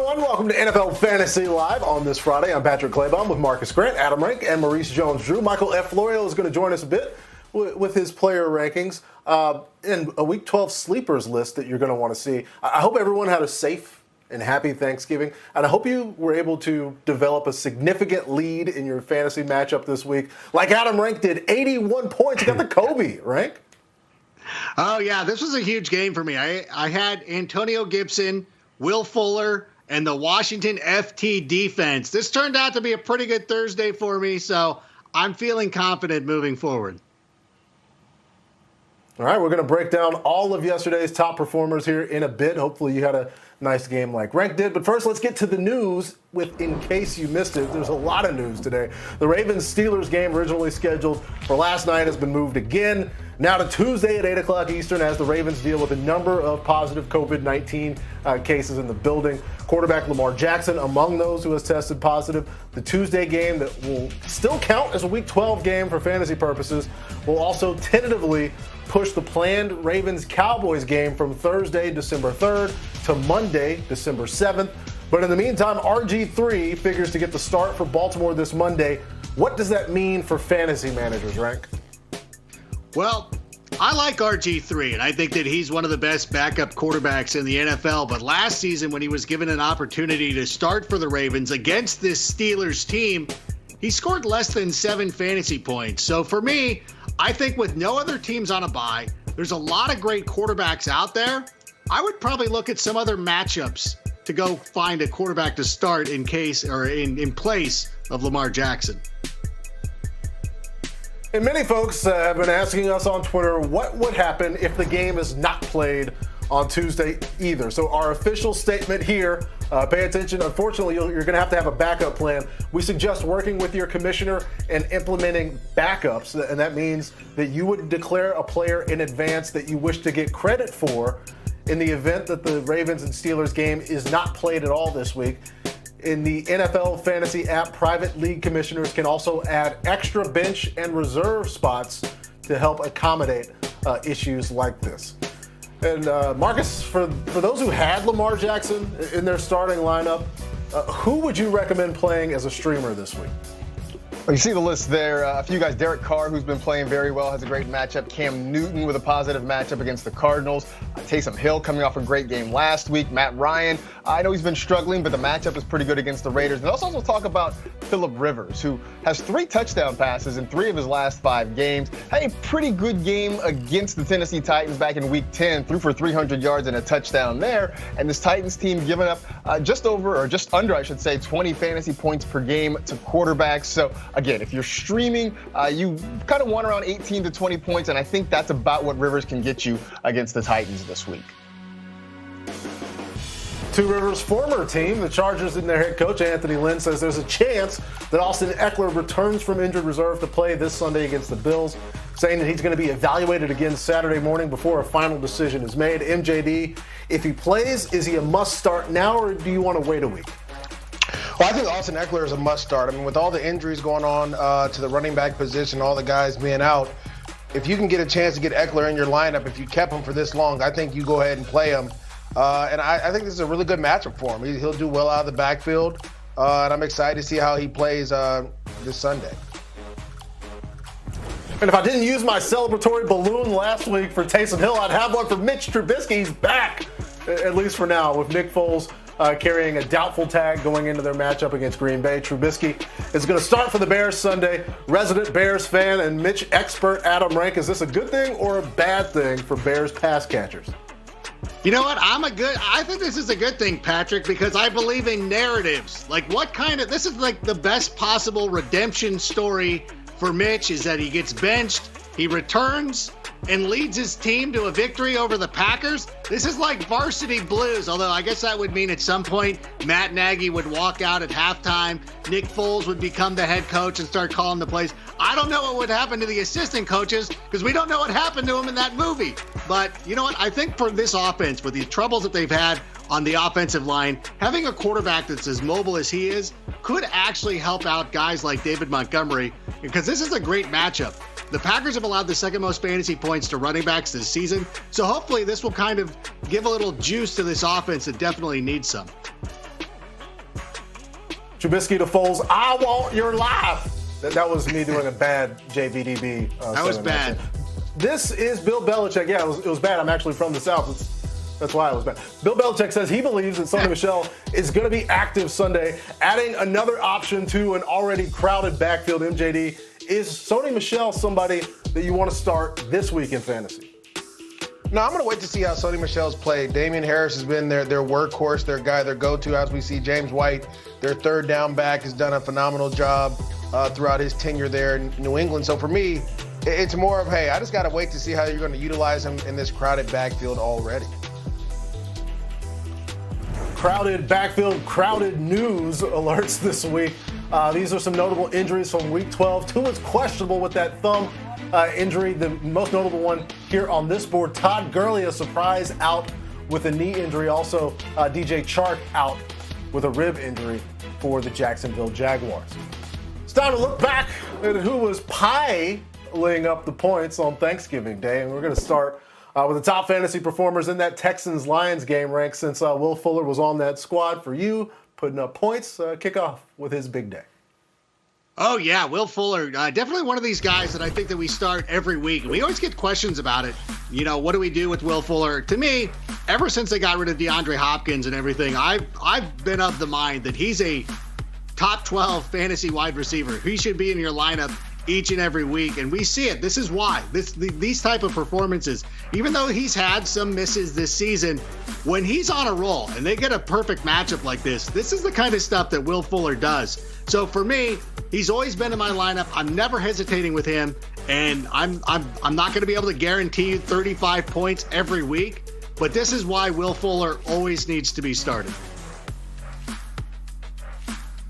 everyone. Welcome to NFL Fantasy Live on this Friday. I'm Patrick Claybom with Marcus Grant, Adam Rank, and Maurice Jones-Drew. Michael F. Florio is going to join us a bit with his player rankings and a Week 12 sleepers list that you're going to want to see. I hope everyone had a safe and happy Thanksgiving, and I hope you were able to develop a significant lead in your fantasy matchup this week. Like Adam Rank did, 81 points. You got the Kobe, Rank. Oh, yeah, this was a huge game for me. I had Antonio Gibson, Will Fuller, and the Washington FT defense. This turned out to be a pretty good Thursday for me, so I'm feeling confident moving forward. All right, we're going to break down all of yesterday's top performers here in a bit. Hopefully you had a nice game like Rank did. But first, let's get to the news in case you missed it. There's a lot of news today. The Ravens-Steelers game originally scheduled for last night has been moved again. Now to Tuesday at 8 o'clock Eastern as the Ravens deal with a number of positive COVID-19 cases in the building. Quarterback Lamar Jackson among those who has tested positive. The Tuesday game that will still count as a Week 12 game for fantasy purposes will also tentatively push the planned Ravens-Cowboys game from Thursday, December 3rd to Monday, December 7th. But in the meantime, RG3 figures to get the start for Baltimore this Monday. What does that mean for fantasy managers, Rank? Well, I like RG3, and I think that he's one of the best backup quarterbacks in the NFL. But last season, when he was given an opportunity to start for the Ravens against this Steelers team, he scored less than 7 fantasy points. So for me, I think with no other teams on a bye, there's a lot of great quarterbacks out there. I would probably look at some other matchups to go find a quarterback to start in case or in place of Lamar Jackson. And many folks have been asking us on Twitter what would happen if the game is not played on Tuesday either. So our official statement here, pay attention. Unfortunately, you're going to have a backup plan. We suggest working with your commissioner and implementing backups. And that means that you would declare a player in advance that you wish to get credit for in the event that the Ravens and Steelers game is not played at all this week. In the NFL Fantasy app, private league commissioners can also add extra bench and reserve spots to help accommodate issues like this. And Marcus, for those who had Lamar Jackson in their starting lineup, who would you recommend playing as a streamer this week? Well, you see the list there. A few guys, Derek Carr, who's been playing very well, has a great matchup. Cam Newton with a positive matchup against the Cardinals. Taysom Hill coming off a great game last week. Matt Ryan, I know he's been struggling, but the matchup is pretty good against the Raiders. And let's also talk about Phillip Rivers, who has 3 touchdown passes in 3 of his last 5 games. Had a pretty good game against the Tennessee Titans back in Week 10, threw for 300 yards and a touchdown there. And this Titans team giving up just under, I should say, 20 fantasy points per game to quarterbacks. So again, if you're streaming, you kind of want around 18 to 20 points, and I think that's about what Rivers can get you against the Titans this week. To Rivers' former team, the Chargers and their head coach, Anthony Lynn, says there's a chance that Austin Eckler returns from injured reserve to play this Sunday against the Bills, saying that he's going to be evaluated again Saturday morning before a final decision is made. MJD, if he plays, is he a must-start now, or do you want to wait a week? Well, I think Austin Eckler is a must-start. I mean, with all the injuries going on to the running back position, all the guys being out, if you can get a chance to get Eckler in your lineup, if you kept him for this long, I think you go ahead and play him. And I think this is a really good matchup for him. He'll do well out of the backfield, and I'm excited to see how he plays this Sunday. And if I didn't use my celebratory balloon last week for Taysom Hill, I'd have one for Mitch Trubisky. He's back, at least for now, with Nick Foles carrying a doubtful tag going into their matchup against Green Bay. Trubisky is going to start for the Bears Sunday. Resident Bears fan and Mitch expert Adam Rank, is this a good thing or a bad thing for Bears pass catchers? You know what? I think this is a good thing, Patrick, because I believe in narratives. Like, this is like the best possible redemption story for Mitch is that he gets benched, he returns, and leads his team to a victory over the Packers. This is like varsity blues, although I guess that would mean at some point Matt Nagy would walk out at halftime, Nick Foles would become the head coach and start calling the plays. I don't know what would happen to the assistant coaches because we don't know what happened to him in that movie. But you know what? I think for this offense, with the troubles that they've had on the offensive line, having a quarterback that's as mobile as he is could actually help out guys like David Montgomery, because this is a great matchup. The Packers have allowed the second most fantasy points to running backs this season, so hopefully this will kind of give a little juice to this offense that definitely needs some. Trubisky to Foles, I want your life. That was me doing a bad JVDB. That was bad. This is Bill Belichick. Yeah, it was bad. I'm actually from the South. That's why it was bad. Bill Belichick says he believes that Sony Michelle is going to be active Sunday, adding another option to an already crowded backfield. MJD, is Sony Michelle somebody that you want to start this week in fantasy? No, I'm going to wait to see how Sony Michelle's played. Damien Harris has been their workhorse, their guy, their go-to. As we see, James White, their third down back, has done a phenomenal job throughout his tenure there in New England. So for me, it's more of, hey, I just got to wait to see how you're going to utilize him in this crowded backfield already. Crowded backfield, crowded news alerts this week. These are some notable injuries from Week 12. Tua is questionable with that thumb injury. The most notable one here on this board, Todd Gurley, a surprise out with a knee injury. Also, DJ Chark out with a rib injury for the Jaguars. It's time to look back at who was piling up the points on Thanksgiving Day, and we're going to start with the top fantasy performers in that Texans-Lions game rank, since Will Fuller was on that squad for you, putting up points. Kick off with his big day. Oh, yeah, Will Fuller, definitely one of these guys that I think that we start every week. We always get questions about it. You know, what do we do with Will Fuller? To me, ever since they got rid of DeAndre Hopkins and everything, I've been of the mind that he's a top 12 fantasy wide receiver. He should be in your lineup each and every week, and we see it. This is why. These type of performances, even though he's had some misses this season, when he's on a roll and they get a perfect matchup like this is the kind of stuff that Will Fuller does. So for me, he's always been in my lineup. I'm never hesitating with him, and I'm not going to be able to guarantee you 35 points every week, but this is why Will Fuller always needs to be started.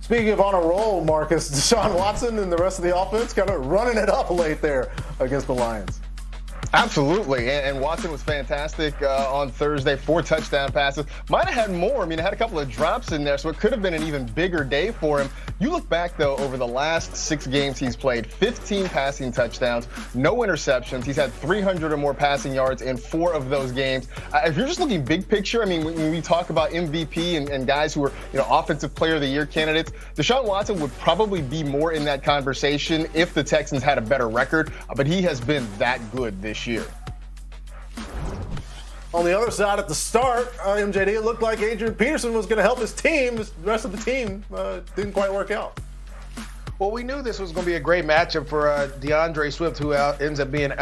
Speaking of on a roll, Marcus, Deshaun Watson and the rest of the offense kind of running it up late there against the Lions. Absolutely, and Watson was fantastic on Thursday. 4 touchdown passes. Might have had more. I mean, had a couple of drops in there, so it could have been an even bigger day for him. You look back, though, over the last 6 games he's played, 15 passing touchdowns, no interceptions. He's had 300 or more passing yards in 4 of those games. If you're just looking big picture, I mean, when we talk about MVP and guys who are, Offensive Player of the Year candidates, Deshaun Watson would probably be more in that conversation if the Texans had a better record, but he has been that good this year. On the other side, at the start, MJD, it looked like Adrian Peterson was going to help his team. The rest of the team didn't quite work out. Well, we knew this was going to be a great matchup for DeAndre Swift, who ends up being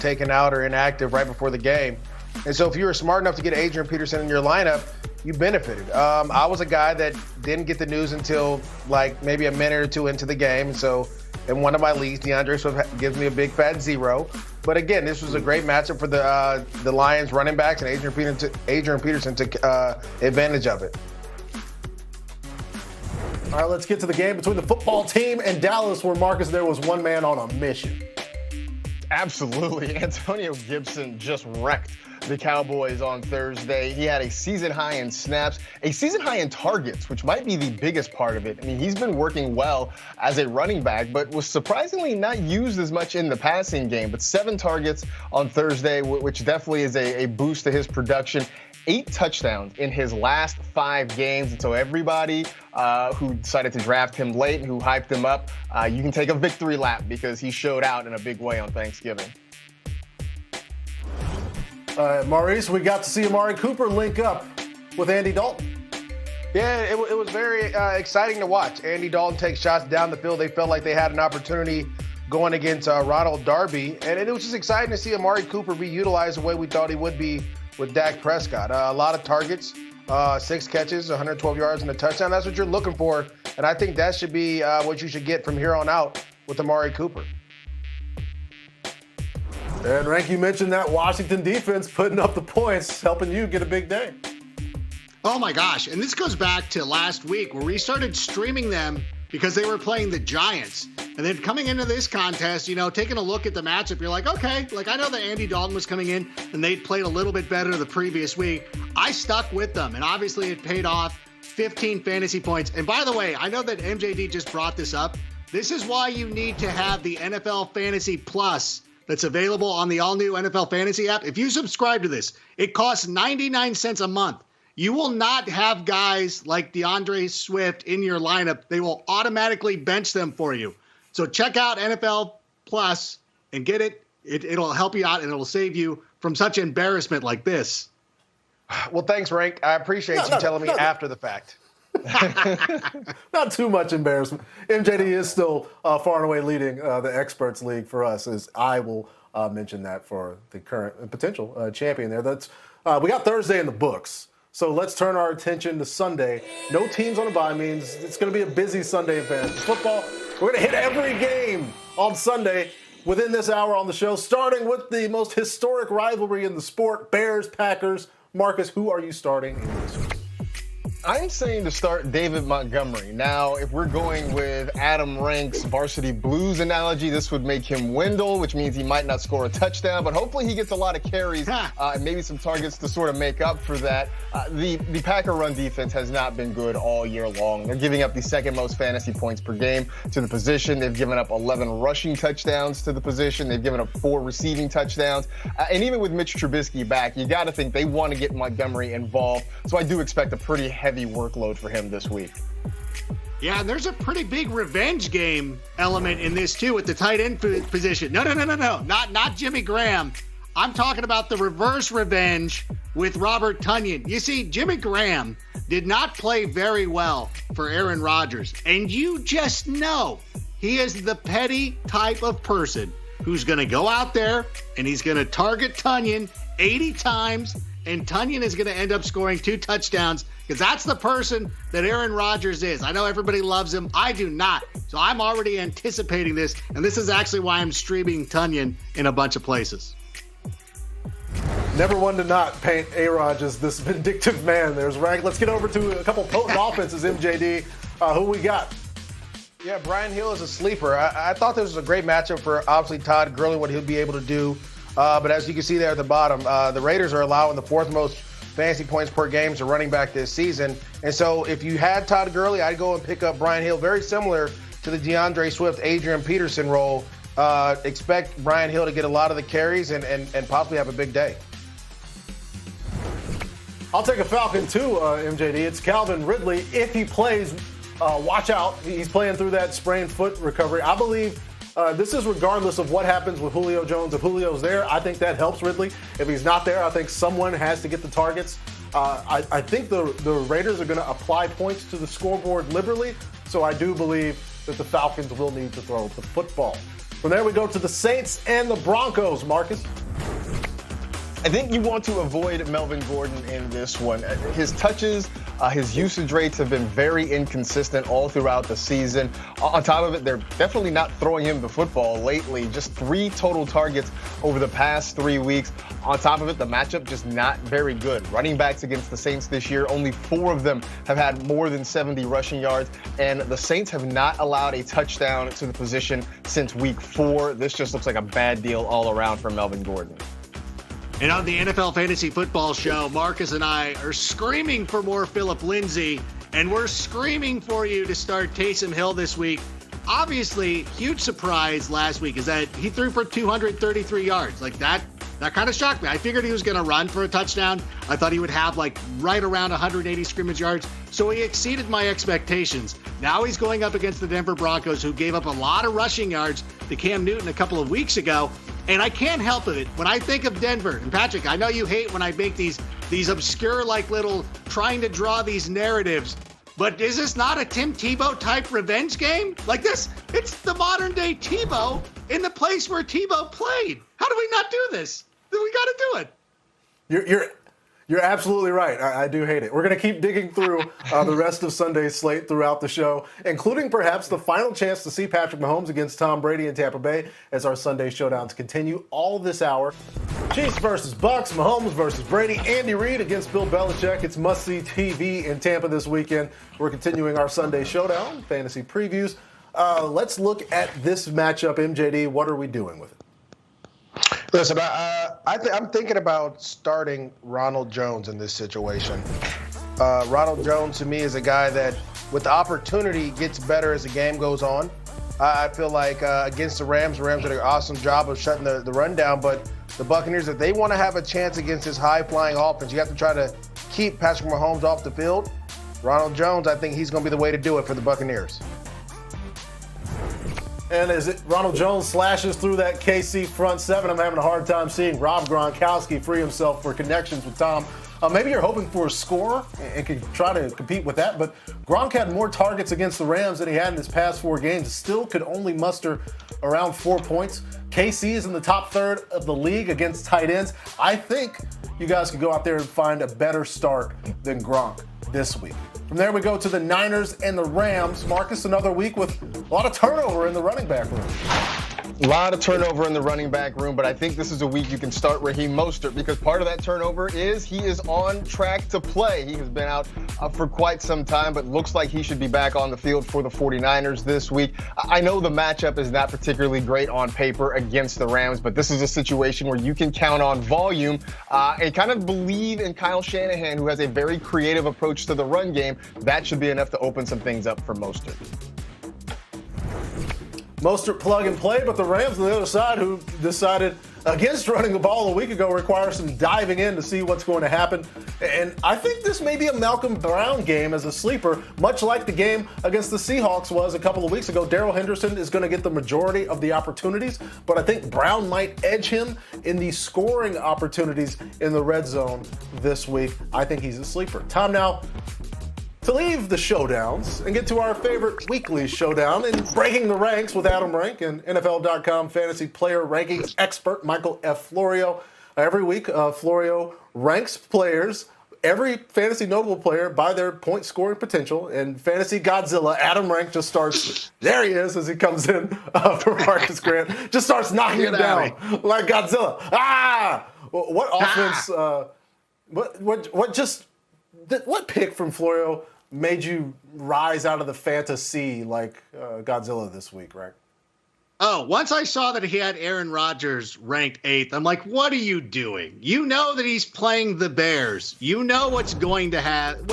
taken out or inactive right before the game. And so if you were smart enough to get Adrian Peterson in your lineup, you benefited. I was a guy that didn't get the news until like maybe a minute or 2 into the game. And so in one of my leagues, DeAndre Swift gives me a big fat 0. But again, this was a great matchup for the Lions running backs, and Adrian Peterson took advantage of it. All right, let's get to the game between the football team and Dallas, where Marcus, there was one man on a mission. Absolutely. Antonio Gibson just wrecked the Cowboys on Thursday. He had a season high in snaps, a season high in targets, which might be the biggest part of it. I mean, he's been working well as a running back, but was surprisingly not used as much in the passing game. But 7 targets on Thursday, which definitely is a boost to his production. 8 touchdowns in his last 5 games. And so everybody who decided to draft him late and who hyped him up, you can take a victory lap because he showed out in a big way on Thanksgiving. Maurice, we got to see Amari Cooper link up with Andy Dalton. Yeah, it was very exciting to watch. Andy Dalton take shots down the field. They felt like they had an opportunity going against Ronald Darby. And it was just exciting to see Amari Cooper be utilized the way we thought he would be with Dak Prescott. A lot of targets, 6 catches, 112 yards, and a touchdown. That's what you're looking for. And I think that should be what you should get from here on out with Amari Cooper. And Rank, you mentioned that Washington defense putting up the points, helping you get a big day. Oh my gosh. And this goes back to last week where we started streaming them because they were playing the Giants. And then coming into this contest, taking a look at the matchup, you're like, okay, I know that Andy Dalton was coming in and they'd played a little bit better the previous week. I stuck with them, and obviously it paid off. 15 fantasy points. And by the way, I know that MJD just brought this up. This is why you need to have the NFL Fantasy Plus that's available on the all-new NFL Fantasy app. If you subscribe to this, it costs 99 cents a month. you will not have guys like DeAndre Swift in your lineup. They will automatically bench them for you. So check out NFL Plus and get it. It'll help you out and it'll save you from such embarrassment like this. Well, thanks, Rank. I appreciate you telling me after the fact. Not too much embarrassment. MJD is still far and away leading the experts league for us, as I will mention that for the current potential champion there. We got Thursday in the books. So let's turn our attention to Sunday. No teams on a bye means it's going to be a busy Sunday in fantasy football. We're going to hit every game on Sunday within this hour on the show, starting with the most historic rivalry in the sport, Bears, Packers. Marcus, who are you starting in this week? I'm saying to start David Montgomery. Now, if we're going with Adam Rank's Varsity Blues analogy, this would make him Wendell, which means he might not score a touchdown, but hopefully he gets a lot of carries and maybe some targets to sort of make up for that. The Packer run defense has not been good all year long. They're giving up the second most fantasy points per game to the position. They've given up 11 rushing touchdowns to the position. They've given up 4 receiving touchdowns. And even with Mitch Trubisky back, you got to think they want to get Montgomery involved. So I do expect a pretty heavy workload for him this week. Yeah, and there's a pretty big revenge game element in this too with the tight end position. No, not Jimmy Graham. I'm talking about the reverse revenge with Robert Tonyan. You see, Jimmy Graham did not play very well for Aaron Rodgers, and you just know he is the petty type of person who's going to go out there and he's going to target Tonyan 80 times, and Tonyan is going to end up scoring 2 touchdowns because that's the person that Aaron Rodgers is. I know everybody loves him. I do not. So I'm already anticipating this, and this is actually why I'm streaming Tonyan in a bunch of places. Never one to not paint A-Rod as this vindictive man. There's Rank. Let's get over to a couple potent offenses, MJD. Who we got? Yeah, Brian Hill is a sleeper. I thought this was a great matchup for obviously Todd Gurley, what he'll be able to do. But as you can see there at the bottom, the Raiders are allowing the 4th most fantasy points per game to running back this season. And so if you had Todd Gurley, I'd go and pick up Brian Hill, very similar to the DeAndre Swift, Adrian Peterson role. Expect Brian Hill to get a lot of the carries and possibly have a big day. I'll take a Falcon too, MJD. It's Calvin Ridley. If he plays, watch out. He's playing through that sprained foot recovery. I believe this is regardless of what happens with Julio Jones. If Julio's there, I think that helps Ridley. If he's not there, I think someone has to get the targets. I think the Raiders are going to apply points to the scoreboard liberally, so I do believe that the Falcons will need to throw the football. From there, we go to the Saints and the Broncos, Marcus. I think you want to avoid Melvin Gordon in this one. His touches, his usage rates have been very inconsistent all throughout the season. On top of it, they're definitely not throwing him the football lately. Just 3 total targets over the past 3 weeks. On top of it, the matchup just not very good. Running backs against the Saints this year, only 4 of them have had more than 70 rushing yards, and the Saints have not allowed a touchdown to the position since week 4. This just looks like a bad deal all around for Melvin Gordon. And on the NFL Fantasy Football Show, Marcus and I are screaming for more Phillip Lindsay, and we're screaming for you to start Taysom Hill this week. Obviously, huge surprise last week is that he threw for 233 yards. Like that kind of shocked me. I figured he was going to run for a touchdown. I thought he would have like right around 180 scrimmage yards. So he exceeded my expectations. Now he's going up against the Denver Broncos, who gave up a lot of rushing yards to Cam Newton a couple of weeks ago. And I can't help it. When I think of Denver, and Patrick, I know you hate when I make these obscure, like little trying to draw these narratives, but is this not a Tim Tebow type revenge game? Like this, it's the modern day Tebow in the place where Tebow played. How do we not do this? We got to do it. You're absolutely right. I do hate it. We're going to keep digging through the rest of Sunday's slate throughout the show, including perhaps the final chance to see Patrick Mahomes against Tom Brady in Tampa Bay as our Sunday showdowns continue all this hour. Chiefs versus Bucks, Mahomes versus Brady, Andy Reid against Bill Belichick. It's must-see TV in Tampa this weekend. We're continuing our Sunday showdown, fantasy previews. Let's look at this matchup, MJD. What are we doing with it? Listen, I'm thinking about starting Ronald Jones in this situation. Ronald Jones, to me, is a guy that, with the opportunity, gets better as the game goes on. I feel like against the Rams did an awesome job of shutting the run down, but the Buccaneers, if they want to have a chance against this high-flying offense, you have to try to keep Patrick Mahomes off the field, Ronald Jones, I think he's going to be the way to do it for the Buccaneers. And as Ronald Jones slashes through that KC front seven, I'm having a hard time seeing Rob Gronkowski free himself for connections with Tom. Maybe you're hoping for a score and can try to compete with that, but Gronk had more targets against the Rams than he had in his past 4 games. Still could only muster around 4 points. KC is in the top third of the league against tight ends. I think you guys could go out there and find a better start than Gronk this week. From there, we go to the Niners and the Rams. Marcus, another week with a lot of turnover in the running back room. A lot of turnover in the running back room, but I think this is a week you can start Raheem Mostert because part of that turnover is he is on track to play. He has been out for quite some time, but looks like he should be back on the field for the 49ers this week. I know the matchup is not particularly great on paper against the Rams, but this is a situation where you can count on volume and kind of believe in Kyle Shanahan, who has a very creative approach to the run game. That should be enough to open some things up for Mostert. Mostert plug and play, but the Rams on the other side, who decided against running the ball a week ago, require some diving in to see what's going to happen. And I think this may be a Malcolm Brown game as a sleeper, much like the game against the Seahawks was a couple of weeks ago. Darrell Henderson is going to get the majority of the opportunities, but I think Brown might edge him in the scoring opportunities in the red zone this week. I think he's a sleeper. Time now to leave the showdowns and get to our favorite weekly showdown in Breaking the Ranks with Adam Rank and NFL.com fantasy player rankings expert Michael F. Florio. Every week, Florio ranks players, every fantasy notable player, by their point scoring potential. And Fantasy Godzilla, Adam Rank just starts, there he is as he comes in for Marcus Grant, just starts knocking him down like Godzilla. What offense, what pick from Florio made you rise out of the fantasy like Godzilla this week, right? Oh, once I saw that he had Aaron Rodgers ranked 8th, I'm like, what are you doing? You know that he's playing the Bears. You know what's going to happen.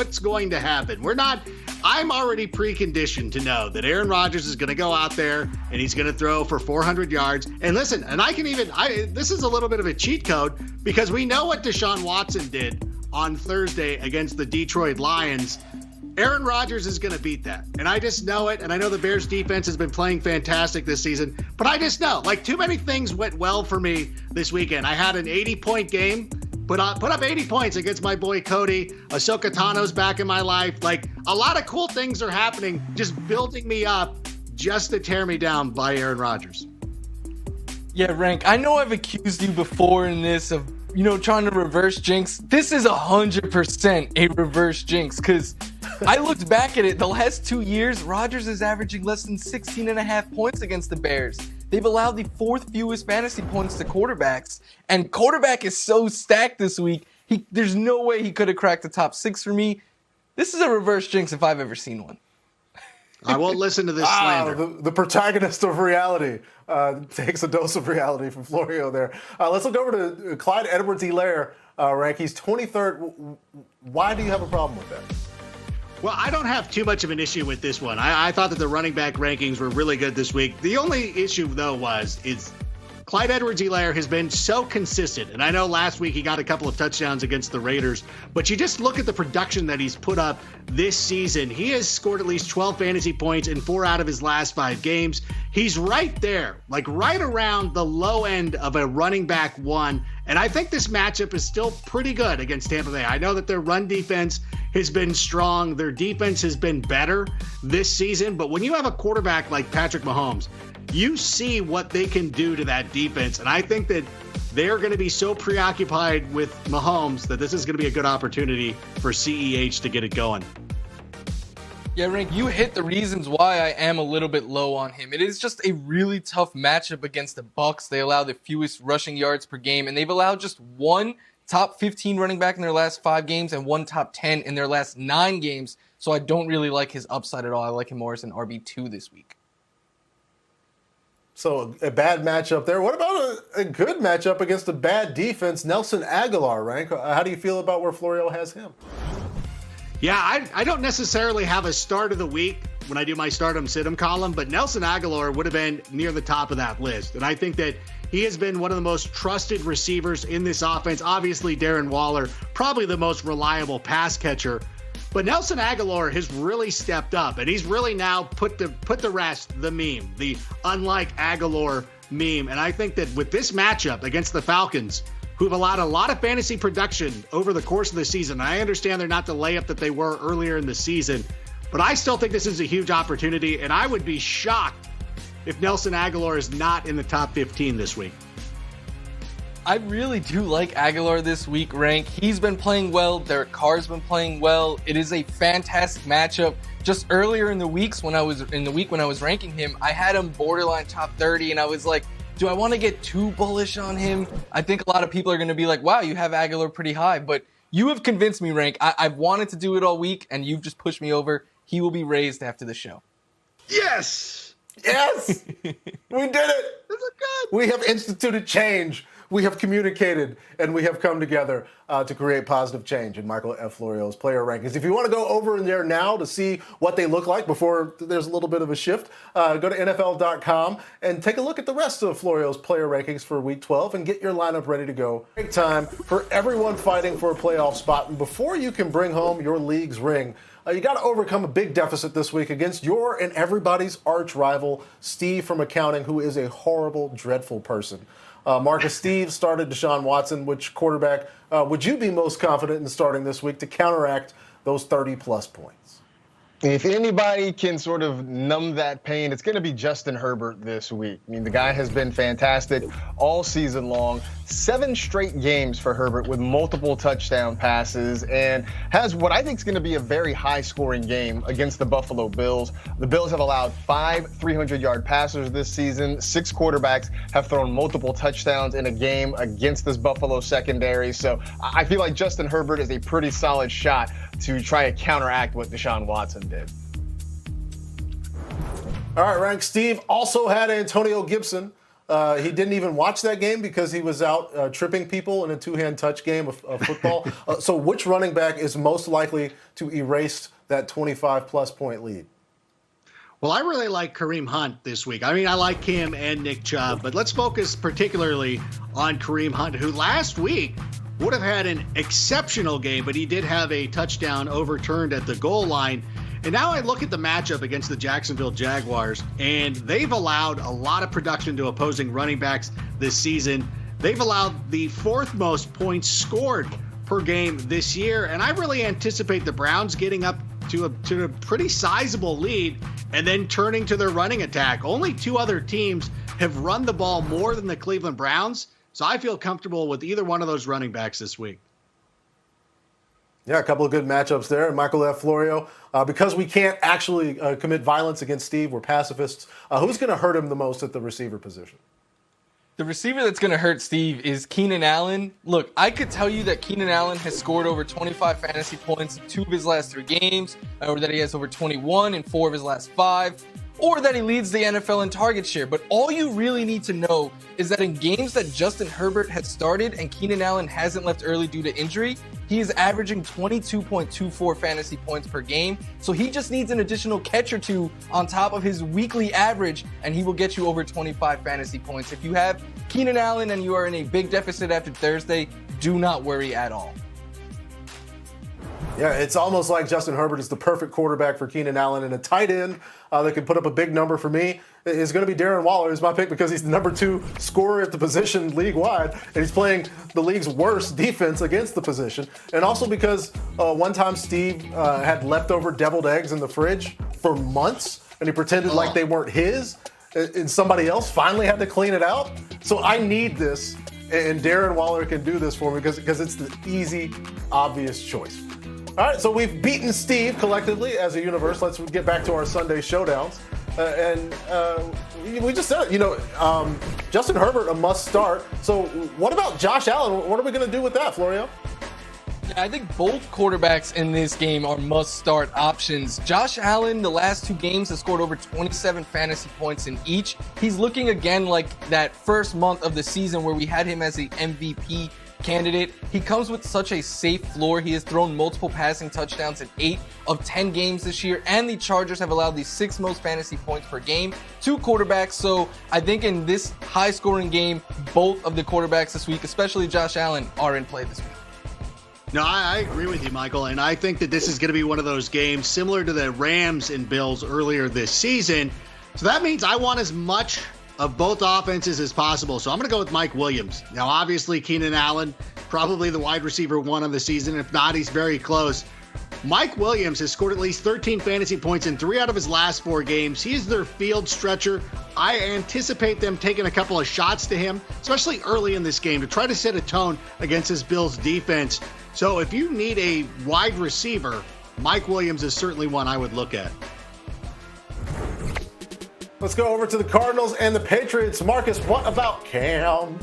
I'm already preconditioned to know that Aaron Rodgers is going to go out there and he's going to throw for 400 yards. And listen, and this is a little bit of a cheat code because we know what Deshaun Watson did on Thursday against the Detroit Lions. Aaron Rodgers is going to beat that. And I just know it. And I know the Bears defense has been playing fantastic this season. But I just know, like, too many things went well for me this weekend. I had an 80-point game, put up 80 points against my boy Cody. Ahsoka Tano's back in my life. Like, a lot of cool things are happening, just building me up just to tear me down by Aaron Rodgers. Yeah, Rank, I know I've accused you before in this of, trying to reverse jinx. This is 100% a reverse jinx because I looked back at it. The last 2 years, Rodgers is averaging less than 16.5 points against the Bears. They've allowed the 4th fewest fantasy points to quarterbacks, and quarterback is so stacked this week. There's no way he could have cracked the top 6 for me. This is a reverse jinx if I've ever seen one. I won't listen to this slander. The protagonist of reality takes a dose of reality from Florio there. Let's look over to Clyde Edwards-Helaire, Rank. He's 23rd. Why do you have a problem with that? Well, I don't have too much of an issue with this one. I thought that the running back rankings were really good this week. The only issue, though, is Clyde Edwards-Helaire has been so consistent. And I know last week he got a couple of touchdowns against the Raiders, but you just look at the production that he's put up this season. He has scored at least 12 fantasy points in 4 out of his last 5 games. He's right there, like right around the low end of a running back 1. And I think this matchup is still pretty good against Tampa Bay. I know that their run defense has been strong. Their defense has been better this season. But when you have a quarterback like Patrick Mahomes, you see what they can do to that defense. And I think that they're going to be so preoccupied with Mahomes that this is going to be a good opportunity for CEH to get it going. Yeah, Rank, you hit the reasons why I am a little bit low on him. It is just a really tough matchup against the Bucs. They allow the fewest rushing yards per game, and they've allowed just one top 15 running back in their last 5 games and one top 10 in their last 9 games. So I don't really like his upside at all. I like him more as an RB2 this week. So a bad matchup there. What about a good matchup against a bad defense? Nelson Aguilar, Rank. How do you feel about where Florio has him? Yeah, I don't necessarily have a start of the week when I do my start-'em, sit-'em column, but Nelson Aguilar would have been near the top of that list. And I think that He has been one of the most trusted receivers in this offense. Obviously, Darren Waller, probably the most reliable pass catcher. But Nelson Aguilar has really stepped up, and he's really now put the rest, the meme, the unlike Aguilar meme. And I think that with this matchup against the Falcons, who've allowed a lot of fantasy production over the course of the season, I understand they're not the layup that they were earlier in the season, but I still think this is a huge opportunity, and I would be shocked if Nelson Aguilar is not in the top 15 this week. I really do like Aguilar this week, Rank. He's been playing well. Derek Carr's been playing well. It is a fantastic matchup. Just earlier in the week when I was ranking him, I had him borderline top 30, and I was like, do I want to get too bullish on him? I think a lot of people are going to be like, wow, you have Aguilar pretty high, but you have convinced me, Rank. I've wanted to do it all week, and you've just pushed me over. He will be raised after the show. Yes! Yes! We did it! This is good. We have instituted change. We have communicated, and we have come together to create positive change in Michael F. Florio's player rankings. If you want to go over in there now to see what they look like before there's a little bit of a shift, go to NFL.com and take a look at the rest of Florio's player rankings for Week 12 and get your lineup ready to go. Great time for everyone fighting for a playoff spot. And before you can bring home your league's ring, you got to overcome a big deficit this week against your and everybody's arch rival, Steve from accounting, who is a horrible, dreadful person. Marcus, Steve started Deshaun Watson. Which quarterback would you be most confident in starting this week to counteract those 30-plus points? If anybody can sort of numb that pain, it's going to be Justin Herbert this week. I mean, the guy has been fantastic all season long. 7 straight games for Herbert with multiple touchdown passes, and has what I think is going to be a very high-scoring game against the Buffalo Bills. The Bills have allowed 5 300-yard passers this season. 6 quarterbacks have thrown multiple touchdowns in a game against this Buffalo secondary. So I feel like Justin Herbert is a pretty solid shot to try to counteract what Deshaun Watson did. All right, Rank. Steve also had Antonio Gibson. He didn't even watch that game because he was out tripping people in a two-hand touch game of football. So which running back is most likely to erase that 25-plus point lead? Well, I really like Kareem Hunt this week. I mean, I like him and Nick Chubb, but let's focus particularly on Kareem Hunt, who last week would have had an exceptional game, but he did have a touchdown overturned at the goal line. And now I look at the matchup against the Jacksonville Jaguars, and they've allowed a lot of production to opposing running backs this season. They've allowed the 4th most points scored per game this year, and I really anticipate the Browns getting up to a pretty sizable lead and then turning to their running attack. Only 2 other teams have run the ball more than the Cleveland Browns, so I feel comfortable with either one of those running backs this week. Yeah, a couple of good matchups there. Michael F. Florio, because we can't actually commit violence against Steve, we're pacifists. Who's going to hurt him the most at the receiver position? The receiver that's going to hurt Steve is Keenan Allen. Look, I could tell you that Keenan Allen has scored over 25 fantasy points in 2 of his last 3 games, or that he has over 21 in 4 of his last 5. Or that he leads the NFL in target share. But all you really need to know is that in games that Justin Herbert has started and Keenan Allen hasn't left early due to injury, he is averaging 22.24 fantasy points per game. So he just needs an additional catch or 2 on top of his weekly average, and he will get you over 25 fantasy points. If you have Keenan Allen and you are in a big deficit after Thursday, do not worry at all. Yeah, it's almost like Justin Herbert is the perfect quarterback for Keenan Allen, and a tight end that can put up a big number for me is going to be Darren Waller. Is my pick because he's the number 2 scorer at the position league-wide, and he's playing the league's worst defense against the position. And also because one time Steve had leftover deviled eggs in the fridge for months, and he pretended like they weren't his, and somebody else finally had to clean it out. So I need this, and Darren Waller can do this for me because it's the easy, obvious choice. All right, so we've beaten Steve collectively as a universe. Let's get back to our Sunday showdowns. We just said, Justin Herbert, a must start. So what about Josh Allen? What are we going to do with that, Florio? Yeah, I think both quarterbacks in this game are must-start options. Josh Allen, the last 2 games, has scored over 27 fantasy points in each. He's looking again like that first month of the season where we had him as the MVP candidate. He comes with such a safe floor. He has thrown multiple passing touchdowns in 8 of 10 games this year, and the Chargers have allowed the 6th most fantasy points per game to quarterbacks. So I think in this high-scoring game, both of the quarterbacks this week, especially Josh Allen, are in play this week. No, I agree with you, Michael, and I think that this is going to be one of those games similar to the Rams and Bills earlier this season. So that means I want as much of both offenses as possible. So I'm going to go with Mike Williams. Now, obviously, Keenan Allen, probably the wide receiver 1 of the season. If not, he's very close. Mike Williams has scored at least 13 fantasy points in 3 out of his last 4 games. He is their field stretcher. I anticipate them taking a couple of shots to him, especially early in this game, to try to set a tone against this Bills defense. So if you need a wide receiver, Mike Williams is certainly one I would look at. Let's go over to the Cardinals and the Patriots. Marcus, what about Cam?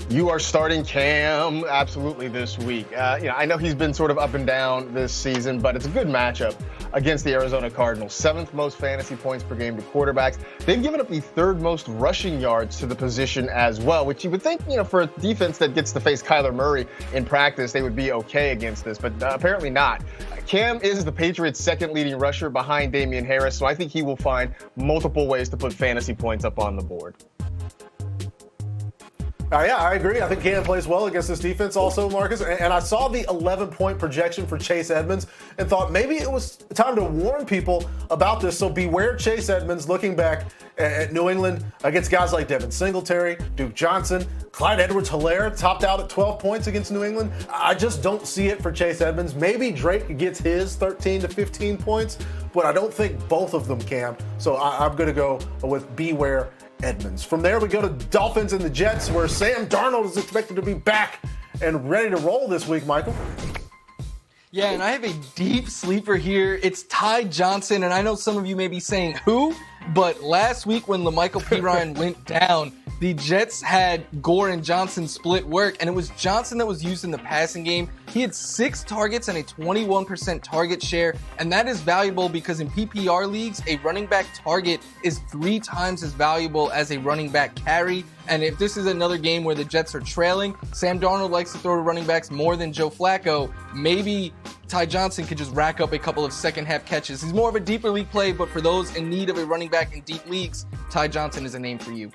You are starting Cam absolutely this week. I know he's been sort of up and down this season, but it's a good matchup against the Arizona Cardinals. 7th most fantasy points per game to quarterbacks. They've given up the 3rd most rushing yards to the position as well, which you would think, for a defense that gets to face Kyler Murray in practice, they would be okay against this, but apparently not. Cam is the Patriots' 2nd leading rusher behind Damien Harris, so I think he will find multiple ways to put fantasy points up on the board. Yeah, I agree. I think Cam plays well against this defense also, Marcus. And I saw the 11-point projection for Chase Edmonds and thought maybe it was time to warn people about this. So beware Chase Edmonds looking back at New England against guys like Devin Singletary, Duke Johnson, Clyde Edwards-Helaire topped out at 12 points against New England. I just don't see it for Chase Edmonds. Maybe Drake gets his 13 to 15 points, but I don't think both of them can. So I'm going to go with beware Edmonds. From there, we go to Dolphins and the Jets, where Sam Darnold is expected to be back and ready to roll this week, Michael. Yeah, and I have a deep sleeper here. It's Ty Johnson, and I know some of you may be saying, who? But last week when LaMichael Pirine went down, the Jets had Gore and Johnson split work, and it was Johnson that was used in the passing game. He had 6 targets and a 21% target share, and that is valuable because in PPR leagues, a running back target is 3 times as valuable as a running back carry. And if this is another game where the Jets are trailing, Sam Darnold likes to throw to running backs more than Joe Flacco. Maybe Ty Johnson could just rack up a couple of second-half catches. He's more of a deeper league play, but for those in need of a running back in deep leagues, Ty Johnson is a name for you.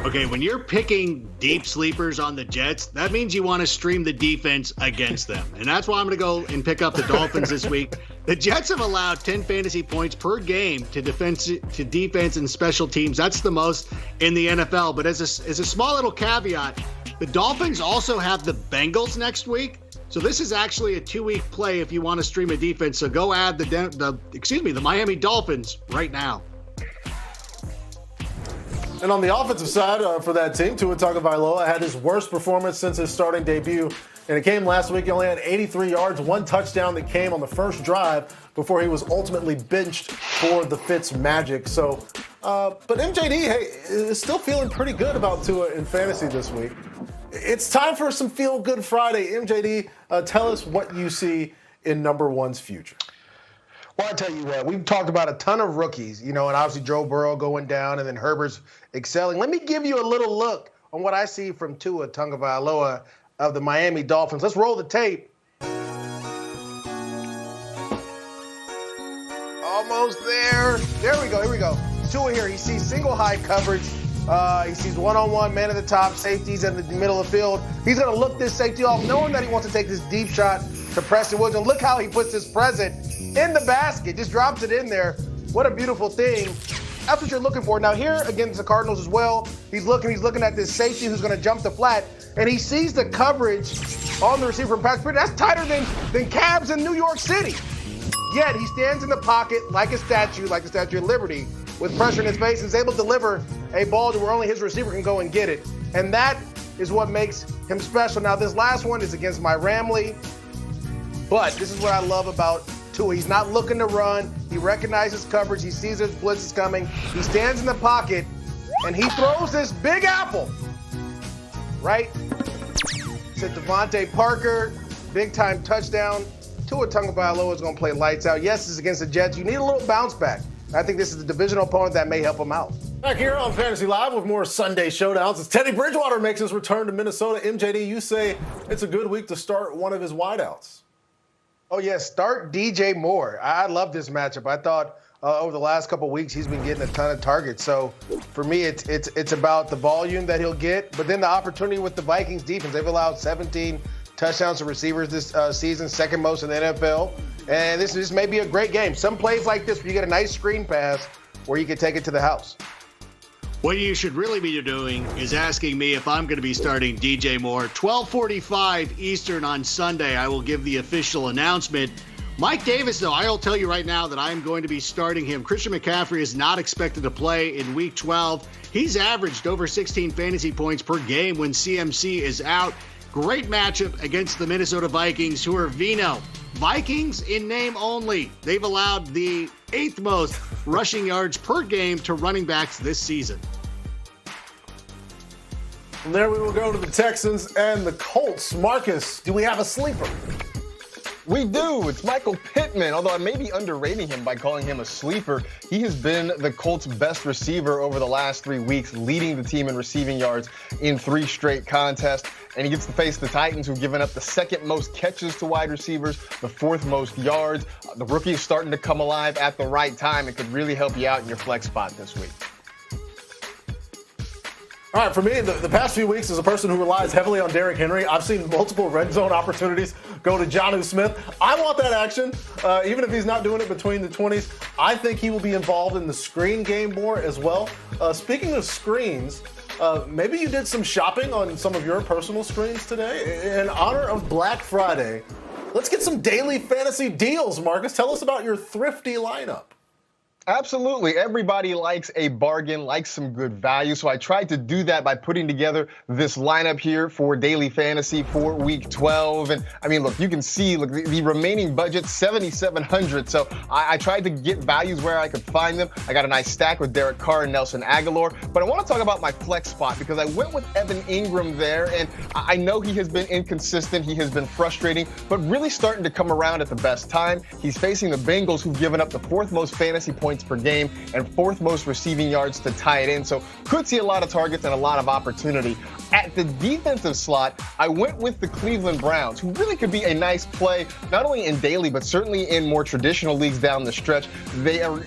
Okay, when you're picking deep sleepers on the Jets, that means you want to stream the defense against them. And that's why I'm going to go and pick up the Dolphins this week. The Jets have allowed 10 fantasy points per game to defense and special teams. That's the most in the NFL. But as a small little caveat, the Dolphins also have the Bengals next week. So this is actually a 2-week play if you want to stream a defense. So go add the Miami Dolphins right now. And on the offensive side for that team, Tua Tagovailoa had his worst performance since his starting debut. And it came last week. He only had 83 yards, 1 touchdown that came on the first drive before he was ultimately benched for the Fitz Magic. So, but MJD, hey, is still feeling pretty good about Tua in fantasy this week. It's time for some Feel Good Friday. MJD, tell us what you see in number one's future. Well, I tell you what, we've talked about a ton of rookies, and obviously Joe Burrow going down and then Herbert's excelling. Let me give you a little look on what I see from Tua Tagovailoa of the Miami Dolphins. Let's roll the tape. Almost there. There we go. Here we go. Tua here. He sees single high coverage. He sees one-on-one, man at the top, safeties in the middle of the field. He's going to look this safety off, knowing that he wants to take this deep shot to Preston Williams. And look how he puts his present in the basket, just drops it in there. What a beautiful thing. That's what you're looking for. Now here against the Cardinals as well, he's looking at this safety who's going to jump the flat, and he sees the coverage on the receiver from Patrick. That's tighter than Cavs in New York City. Yet he stands in the pocket like a statue, like the Statue of Liberty, with pressure in his face, and is able to deliver a ball to where only his receiver can go and get it. And that is what makes him special. Now this last one is against my Ramley, but this is what I love about Tua. He's not looking to run. He recognizes coverage. He sees his blitz is coming. He stands in the pocket, and he throws this big apple, right? To Devontae Parker, big-time touchdown. Tua Tagovailoa is going to play lights out. Yes, it's against the Jets. You need a little bounce back. I think this is the divisional opponent that may help him out. Back here on Fantasy Live with more Sunday showdowns. As Teddy Bridgewater makes his return to Minnesota. MJD, you say it's a good week to start one of his wideouts. Oh, yeah, start DJ Moore. I love this matchup. I thought over the last couple of weeks he's been getting a ton of targets. So for me, it's about the volume that he'll get, but then the opportunity with the Vikings defense. They've allowed 17 touchdowns to receivers this season, second most in the NFL. And this may be a great game. Some plays like this where you get a nice screen pass where you can take it to the house. What you should really be doing is asking me if I'm going to be starting DJ Moore. 12:45 Eastern on Sunday, I will give the official announcement. Mike Davis, though, I'll tell you right now that I'm going to be starting him. Christian McCaffrey is not expected to play in Week 12. He's averaged over 16 fantasy points per game when CMC is out. Great matchup against the Minnesota Vikings, who are Vino. Vikings in name only. They've allowed the 8th most rushing yards per game to running backs this season. From there, we will go to the Texans and the Colts. Marcus, do we have a sleeper? We do. It's Michael Pittman, although I may be underrating him by calling him a sleeper. He has been the Colts' best receiver over the last 3 weeks, leading the team in receiving yards in 3 straight contests. And he gets to face the Titans, who've given up the 2nd most catches to wide receivers, the 4th most yards. The rookie is starting to come alive at the right time. It could really help you out in your flex spot this week. All right, for me, the past few weeks, as a person who relies heavily on Derrick Henry, I've seen multiple red zone opportunities go to Jonnu Smith. I want that action, even if he's not doing it between the 20s. I think he will be involved in the screen game more as well. Speaking of screens, maybe you did some shopping on some of your personal screens today. In honor of Black Friday, let's get some daily fantasy deals, Marcus. Tell us about your thrifty lineup. Absolutely. Everybody likes a bargain, likes some good value. So I tried to do that by putting together this lineup here for daily fantasy for week 12. And I mean, look, you can see, look, the remaining budget, $7,700. So I tried to get values where I could find them. I got a nice stack with Derek Carr and Nelson Aguilar. But I want to talk about my flex spot because I went with Evan Ingram there. And I know he has been inconsistent. He has been frustrating, but really starting to come around at the best time. He's facing the Bengals, who've given up the 4th most fantasy points per game and 4th most receiving yards to tie it in. So could see a lot of targets and a lot of opportunity. At the defensive slot, I went with the Cleveland Browns, who really could be a nice play, not only in daily, but certainly in more traditional leagues down the stretch. They are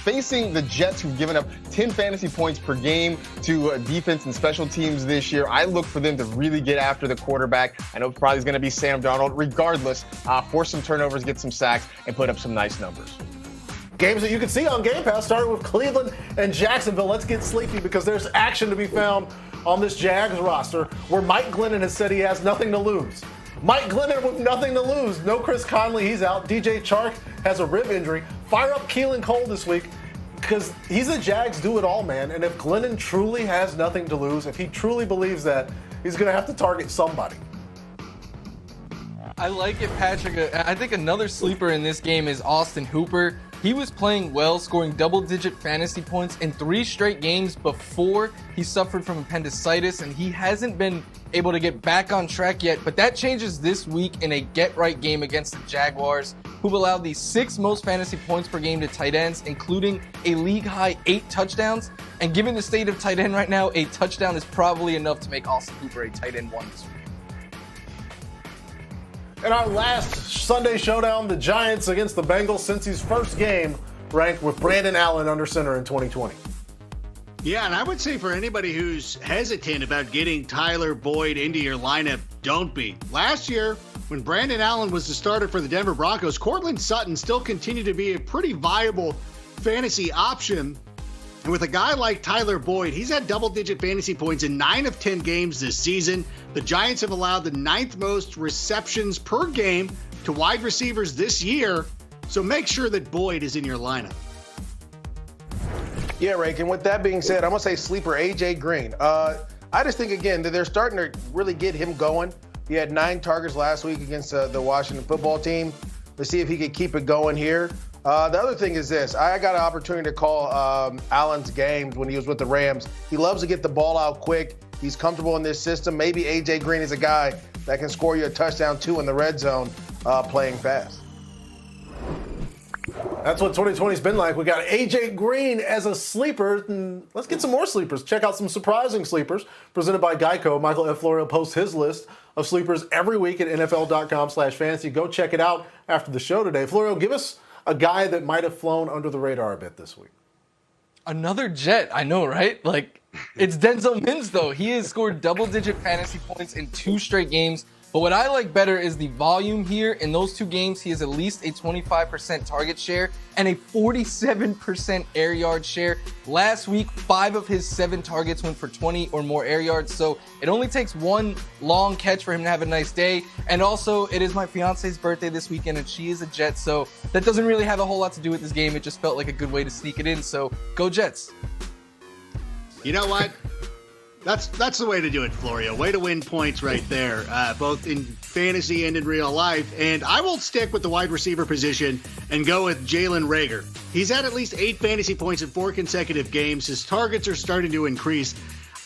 facing the Jets, who've given up 10 fantasy points per game to defense and special teams this year. I look for them to really get after the quarterback. I know probably is going to be Sam Darnold. Regardless, force some turnovers, get some sacks, and put up some nice numbers. Games that you can see on Game Pass, starting with Cleveland and Jacksonville. Let's get sleepy because there's action to be found on this Jags roster where Mike Glennon has said he has nothing to lose. Mike Glennon with nothing to lose. No Chris Conley, he's out. DJ Chark has a rib injury. Fire up Keelan Cole this week because he's a Jags do-it-all man. And if Glennon truly has nothing to lose, if he truly believes that, he's going to have to target somebody. I like it, Patrick. I think another sleeper in this game is Austin Hooper. He was playing well, scoring double-digit fantasy points in 3 straight games before he suffered from appendicitis, and he hasn't been able to get back on track yet. But that changes this week in a get-right game against the Jaguars, who've allowed the 6th most fantasy points per game to tight ends, including a league-high 8 touchdowns. And given the state of tight end right now, a touchdown is probably enough to make Austin Hooper a tight end 1 this week. In our last Sunday showdown, the Giants against the Bengals, Cincy's first game ranked with Brandon Allen under center in 2020. Yeah, and I would say for anybody who's hesitant about getting Tyler Boyd into your lineup, don't be. Last year, when Brandon Allen was the starter for the Denver Broncos, Courtland Sutton still continued to be a pretty viable fantasy option. And with a guy like Tyler Boyd, he's had double-digit fantasy points in 9 of 10 games this season. The Giants have allowed the 9th most receptions per game to wide receivers this year. So make sure that Boyd is in your lineup. Yeah, Rake, and with that being said, I'm going to say sleeper A.J. Green. I just think, again, that they're starting to really get him going. He had 9 targets last week against the Washington football team. Let's see if he could keep it going here. The other thing is this. I got an opportunity to call Allen's games when he was with the Rams. He loves to get the ball out quick. He's comfortable in this system. Maybe A.J. Green is a guy that can score you a touchdown, 2 in the red zone playing fast. That's what 2020's been like. We got AJ Green as a sleeper. And let's get some more sleepers. Check out some surprising sleepers presented by Geico. Michael F. Florio posts his list of sleepers every week at NFL.com/fantasy. Go check it out after the show today. Florio, give us a guy that might have flown under the radar a bit this week. Another Jet, I know, right? Like, it's Denzel Mintz, though. He has scored double-digit fantasy points in 2 straight games. But what I like better is the volume here. In those 2 games, he has at least a 25% target share and a 47% air yard share. Last week, 5 of his 7 targets went for 20 or more air yards. So it only takes 1 long catch for him to have a nice day. And also, it is my fiance's birthday this weekend, and she is a Jet. So that doesn't really have a whole lot to do with this game. It just felt like a good way to sneak it in. So go Jets. You know what? That's the way to do it, Florio. Way to win points right there, both in fantasy and in real life. And I will stick with the wide receiver position and go with Jalen Reagor. He's had at least 8 fantasy points in 4 consecutive games. His targets are starting to increase.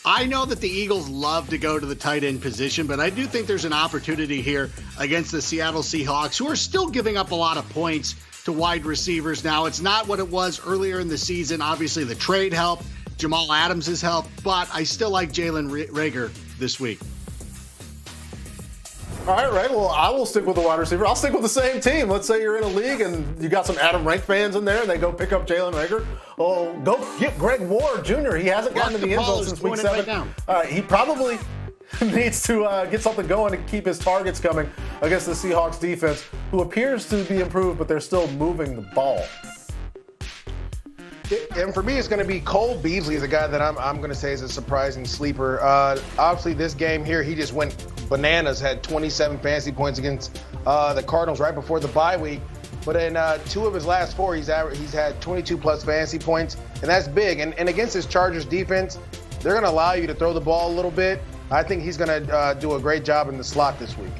I know that the Eagles love to go to the tight end position, but I do think there's an opportunity here against the Seattle Seahawks, who are still giving up a lot of points to wide receivers now. It's not what it was earlier in the season. Obviously, the trade helped. Jamal Adams has helped, but I still like Jalen Reagor this week. All right. Well, I will stick with the wide receiver. I'll stick with the same team. Let's say you're in a league and you got some Adam Rank fans in there and they go pick up Jalen Reagor. Oh, go get Greg Ward Jr. He hasn't gotten to the end zone since week 7. He probably needs to get something going to keep his targets coming against the Seahawks defense, who appears to be improved, but they're still moving the ball. And for me, it's going to be Cole Beasley is a guy that I'm going to say is a surprising sleeper. Obviously, this game here, he just went bananas, had 27 fantasy points against the Cardinals right before the bye week. But in 2 of his last 4, he's had 22-plus fantasy points, and that's big. And against this Chargers defense, they're going to allow you to throw the ball a little bit. I think he's going to do a great job in the slot this week.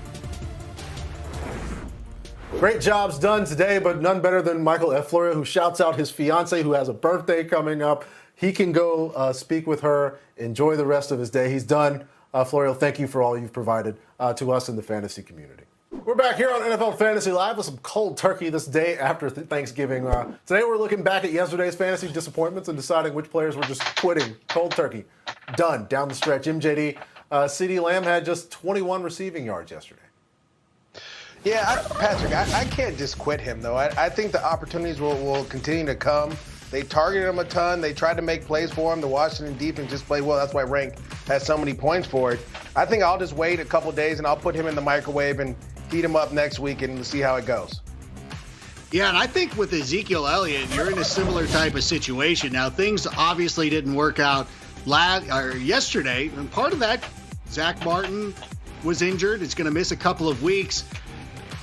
Great jobs done today, but none better than Michael F. Florio, who shouts out his fiance who has a birthday coming up. He can go speak with her, enjoy the rest of his day. He's done. Florio, thank you for all you've provided to us in the fantasy community. We're back here on NFL Fantasy Live with some cold turkey this day after Thanksgiving. Today we're looking back at yesterday's fantasy disappointments and deciding which players were just quitting. Cold turkey. Done. Down the stretch. MJD. CeeDee Lamb had just 21 receiving yards yesterday. Yeah, Patrick, I can't just quit him, though. I think the opportunities will continue to come. They targeted him a ton. They tried to make plays for him. The Washington defense just played well. That's why Rank has so many points for it. I think I'll just wait a couple days, and I'll put him in the microwave and heat him up next week and see how it goes. Yeah, and I think with Ezekiel Elliott, you're in a similar type of situation. Now, things obviously didn't work out yesterday, and part of that, Zach Martin was injured. It's going to miss a couple of weeks.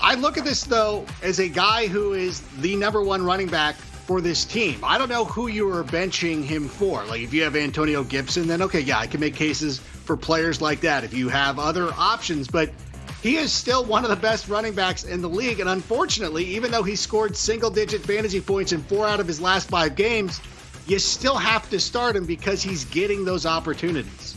I look at this, though, as a guy who is the number 1 running back for this team. I don't know who you are benching him for. Like, if you have Antonio Gibson, then okay, yeah, I can make cases for players like that. If you have other options, but he is still one of the best running backs in the league. And unfortunately, even though he scored single-digit fantasy points in 4 out of his last 5 games, you still have to start him because he's getting those opportunities.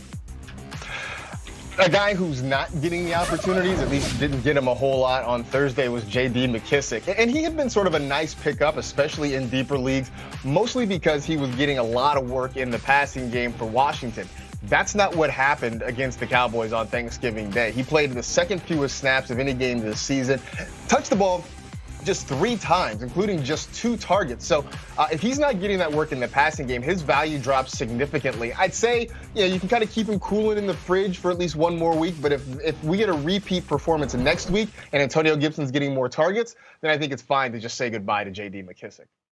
A guy who's not getting the opportunities, at least didn't get him a whole lot on Thursday, was J.D. Mckissick. And he had been sort of a nice pickup, especially in deeper leagues, mostly because he was getting a lot of work in the passing game for Washington. That's not what happened against the Cowboys on Thanksgiving Day. He played the second fewest snaps of any game this season, touched the ball just 3 times, including just 2 targets. So if he's not getting that work in the passing game, his value drops significantly. I'd say, you can kind of keep him cooling in the fridge for at least 1 more week. But if we get a repeat performance next week and Antonio Gibson's getting more targets, then I think it's fine to just say goodbye to J.D. Mckissick.